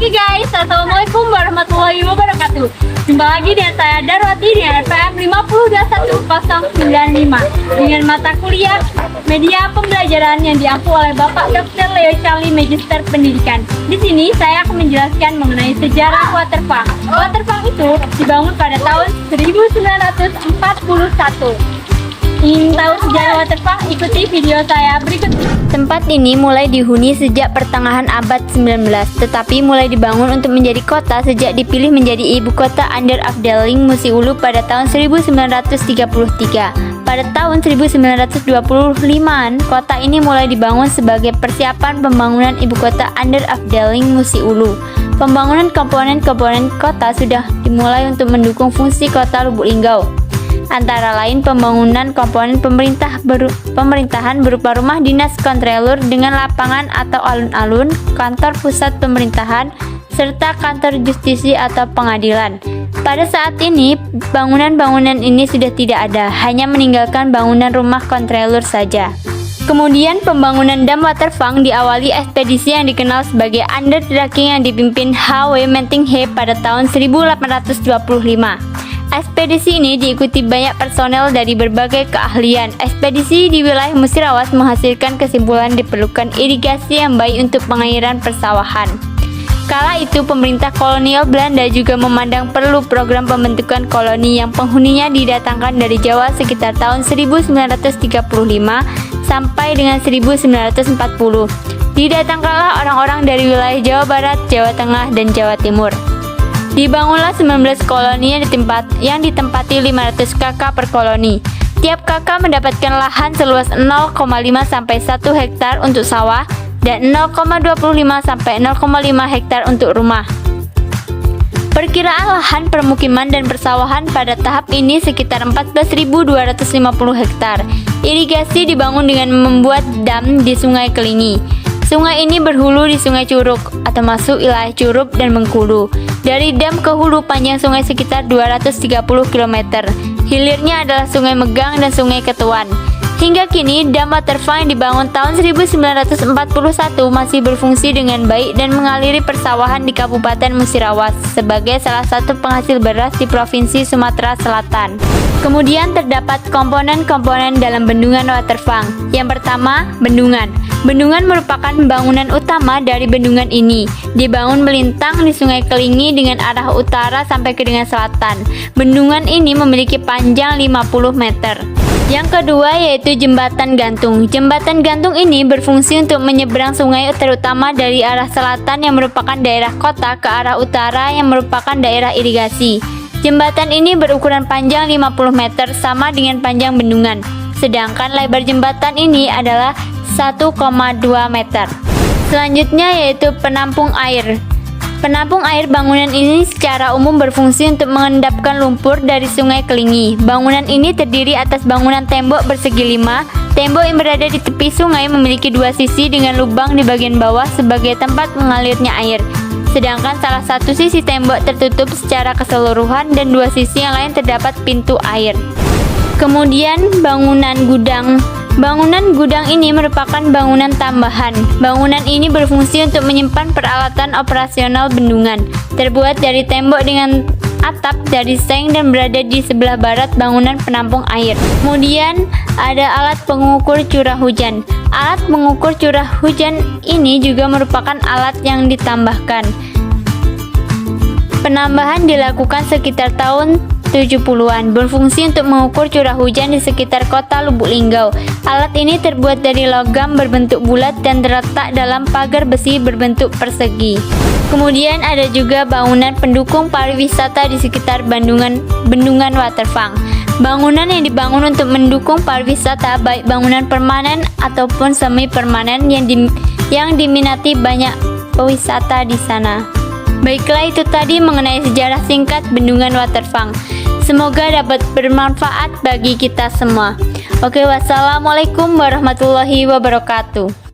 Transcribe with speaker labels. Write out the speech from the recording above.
Speaker 1: Oke guys, assalamualaikum warahmatullahi wabarakatuh. Jumpa lagi dengan saya Darwati di RPM 502195 dengan mata kuliah Media Pembelajaran yang diampu oleh Bapak Dr. Leo Charlie, Magister Pendidikan. Di sini saya akan menjelaskan mengenai sejarah waterpark. Waterpark itu dibangun pada tahun 1941. Ingin tahu sejarah waterpark? Ikuti video saya berikut.
Speaker 2: Tempat ini mulai dihuni sejak pertengahan abad 19, tetapi mulai dibangun untuk menjadi kota sejak dipilih menjadi ibu kota Under Afdeling Musi Ulu pada tahun 1933. Pada tahun 1925-an, kota ini mulai dibangun sebagai persiapan pembangunan ibu kota Under Afdeling Musi Ulu. Pembangunan komponen-komponen kota sudah dimulai untuk mendukung fungsi kota Lubuk Linggau. Antara lain pembangunan komponen pemerintahan berupa rumah dinas kontrolur dengan lapangan atau alun-alun, kantor pusat pemerintahan, serta kantor justisi atau pengadilan. Pada saat ini, bangunan-bangunan ini sudah tidak ada, hanya meninggalkan bangunan rumah kontrolur saja. Kemudian pembangunan dam waterpark diawali ekspedisi yang dikenal sebagai undertaking yang dipimpin H.W. Mentinghe pada tahun 1825. Ekspedisi ini diikuti banyak personel dari berbagai keahlian. Ekspedisi di wilayah Musirawas menghasilkan kesimpulan diperlukan irigasi yang baik untuk pengairan persawahan. Kala itu pemerintah kolonial Belanda juga memandang perlu program pembentukan koloni yang penghuninya didatangkan dari Jawa sekitar tahun 1935 sampai dengan 1940. Didatangkanlah orang-orang dari wilayah Jawa Barat, Jawa Tengah, dan Jawa Timur. Dibangunlah 19 koloni yang ditempati 500 kakak per koloni. Tiap kakak mendapatkan lahan seluas 0,5 sampai 1 hektar untuk sawah dan 0,25 sampai 0,5 hektar untuk rumah. Perkiraan lahan permukiman dan persawahan pada tahap ini sekitar 14.250 hektar. Irigasi dibangun dengan membuat dam di Sungai Kelingi. Sungai ini berhulu di Sungai Curug atau masuk wilayah Curup dan Bengkulu. Dari dam ke hulu panjang sungai sekitar 230 km. Hilirnya adalah Sungai Megang dan Sungai Ketuan. Hingga kini, dam waterpark yang dibangun tahun 1941 masih berfungsi dengan baik dan mengaliri persawahan di Kabupaten Musirawas sebagai salah satu penghasil beras di Provinsi Sumatera Selatan. Kemudian terdapat komponen-komponen dalam bendungan waterpark. Yang pertama, bendungan. Bendungan merupakan bangunan utama dari bendungan ini. Dibangun melintang di Sungai Kelingi dengan arah utara sampai ke dengan selatan. Bendungan ini memiliki panjang 50 meter. Yang kedua yaitu jembatan gantung. Jembatan gantung ini berfungsi untuk menyeberang sungai terutama dari arah selatan yang merupakan daerah kota ke arah utara yang merupakan daerah irigasi. Jembatan ini berukuran panjang 50 meter sama dengan panjang bendungan. Sedangkan lebar jembatan ini adalah 1,2 meter. Selanjutnya yaitu penampung air. Penampung air bangunan ini secara umum berfungsi untuk mengendapkan lumpur dari Sungai Kelingi. Bangunan ini terdiri atas bangunan tembok bersegi 5. Tembok yang berada di tepi sungai memiliki 2 sisi dengan lubang di bagian bawah sebagai tempat mengalirnya air. Sedangkan salah satu sisi tembok tertutup secara keseluruhan dan 2 sisi yang lain terdapat pintu air. Kemudian bangunan gudang. Bangunan gudang ini merupakan bangunan tambahan. Bangunan ini berfungsi untuk menyimpan peralatan operasional bendungan. Terbuat dari tembok dengan atap dari seng dan berada di sebelah barat bangunan penampung air. Kemudian ada alat pengukur curah hujan. Alat pengukur curah hujan ini juga merupakan alat yang ditambahkan. Penambahan dilakukan sekitar tahun 70-an, berfungsi untuk mengukur curah hujan di sekitar kota Lubuk Linggau. Alat ini terbuat dari logam berbentuk bulat dan terletak dalam pagar besi berbentuk persegi. Kemudian ada juga bangunan pendukung pariwisata di sekitar bendungan waterpark. Bangunan yang dibangun untuk mendukung pariwisata baik bangunan permanen ataupun semi permanen yang diminati banyak pewisata di sana. Baiklah, itu tadi mengenai sejarah singkat bendungan waterpark. Semoga dapat bermanfaat bagi kita semua. Oke, wassalamualaikum warahmatullahi wabarakatuh.